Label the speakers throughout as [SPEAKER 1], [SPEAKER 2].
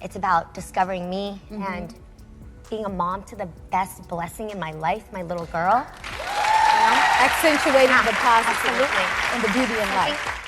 [SPEAKER 1] It's about discovering me and being a mom to the best blessing in my life, my little girl.
[SPEAKER 2] Accentuating the positive
[SPEAKER 1] Absolutely.
[SPEAKER 2] and the beauty in life.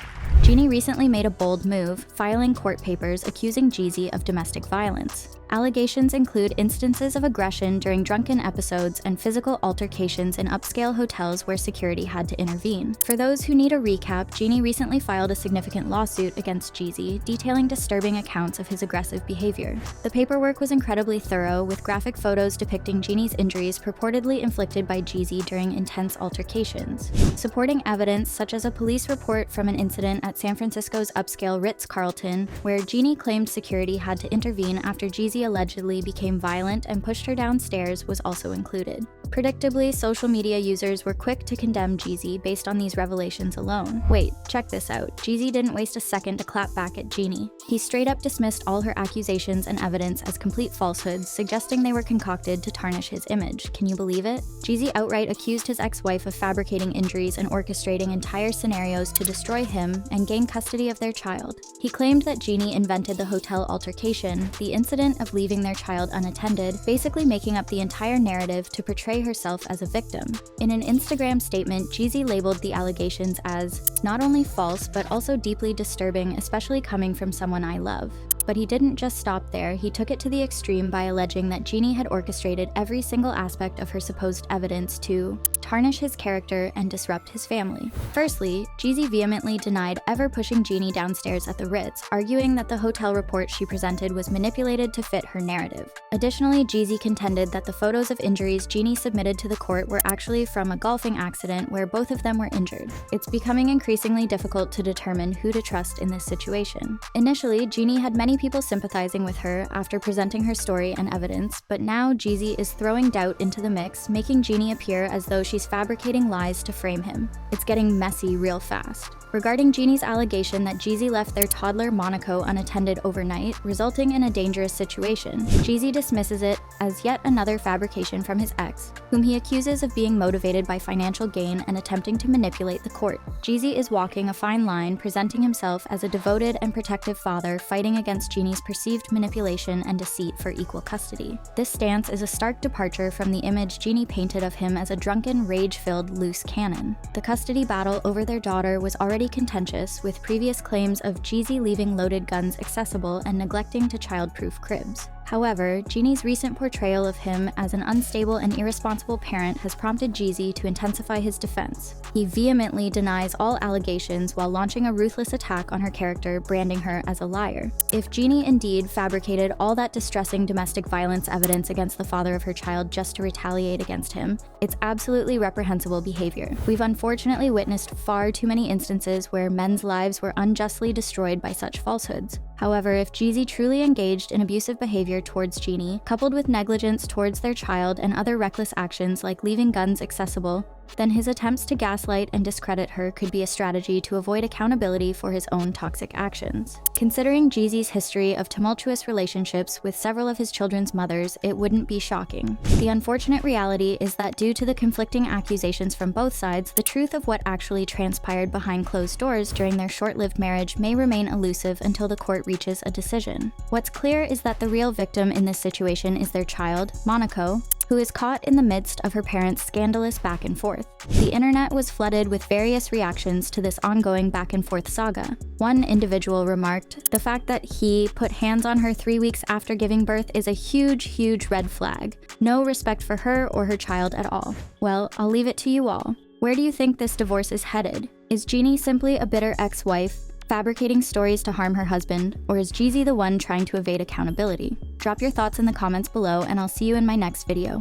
[SPEAKER 3] Jeanie recently made a bold move, filing court papers accusing Jeezy of domestic violence. Allegations include instances of aggression during drunken episodes and physical altercations in upscale hotels where security had to intervene. For those who need a recap, Jeanie recently filed a significant lawsuit against Jeezy, detailing disturbing accounts of his aggressive behavior. The paperwork was incredibly thorough, with graphic photos depicting Jeanie's injuries purportedly inflicted by Jeezy during intense altercations. Supporting evidence, such as a police report from an incident at San Francisco's upscale Ritz-Carlton, where Jeanie claimed security had to intervene after Jeezy allegedly became violent and pushed her downstairs, was also included. Predictably, social media users were quick to condemn Jeezy based on these revelations alone. Wait, check this out. Jeezy didn't waste a second to clap back at Jeanie. He straight up dismissed all her accusations and evidence as complete falsehoods, suggesting they were concocted to tarnish his image. Can you believe it? Jeezy outright accused his ex-wife of fabricating injuries and orchestrating entire scenarios to destroy him and gain custody of their child. He claimed that Jeanie invented the hotel altercation, the incident of leaving their child unattended, basically making up the entire narrative to portray herself as a victim. In an Instagram statement, Jeezy labeled the allegations as not only false but also deeply disturbing, especially coming from someone I love. But he didn't just stop there, he took it to the extreme by alleging that Jeanie had orchestrated every single aspect of her supposed evidence to tarnish his character and disrupt his family. Firstly, Jeezy vehemently denied ever pushing Jeanie downstairs at the Ritz, arguing that the hotel report she presented was manipulated to fit her narrative. Additionally, Jeezy contended that the photos of injuries Jeanie submitted to the court were actually from a golfing accident where both of them were injured. It's becoming increasingly difficult to determine who to trust in this situation. Initially, Jeanie had many people sympathizing with her after presenting her story and evidence, but now Jeezy is throwing doubt into the mix, making Jeanie appear as though she's fabricating lies to frame him. It's getting messy real fast. Regarding Jeanie's allegation that Jeezy left their toddler Monaco unattended overnight, resulting in a dangerous situation, Jeezy dismisses it as yet another fabrication from his ex, whom he accuses of being motivated by financial gain and attempting to manipulate the court. Jeezy is walking a fine line, presenting himself as a devoted and protective father fighting against Jeanie's perceived manipulation and deceit for equal custody. This stance is a stark departure from the image Jeanie painted of him as a drunken, rage-filled, loose cannon. The custody battle over their daughter was already contentious, with previous claims of Jeezy leaving loaded guns accessible and neglecting to child-proof cribs. However, Jeanie's recent portrayal of him as an unstable and irresponsible parent has prompted Jeezy to intensify his defense. He vehemently denies all allegations while launching a ruthless attack on her character, branding her as a liar. If Jeanie indeed fabricated all that distressing domestic violence evidence against the father of her child just to retaliate against him, it's absolutely reprehensible behavior. We've unfortunately witnessed far too many instances where men's lives were unjustly destroyed by such falsehoods. However, if Jeezy truly engaged in abusive behavior towards Jeanie, coupled with negligence towards their child and other reckless actions like leaving guns accessible, then his attempts to gaslight and discredit her could be a strategy to avoid accountability for his own toxic actions. Considering Jeezy's history of tumultuous relationships with several of his children's mothers, it wouldn't be shocking. The unfortunate reality is that due to the conflicting accusations from both sides, the truth of what actually transpired behind closed doors during their short-lived marriage may remain elusive until the court reaches a decision. What's clear is that the real victim in this situation is their child, Monaco, who is caught in the midst of her parents' scandalous back and forth. The internet was flooded with various reactions to this ongoing back and forth saga. One individual remarked, "The fact that he put hands on her 3 weeks after giving birth is a huge red flag. No respect for her or her child at all." Well, I'll leave it to you all. Where do you think this divorce is headed? Is Jeanie simply a bitter ex-wife, fabricating stories to harm her husband, or is Jeezy the one trying to evade accountability? Drop your thoughts in the comments below, and I'll see you in my next video.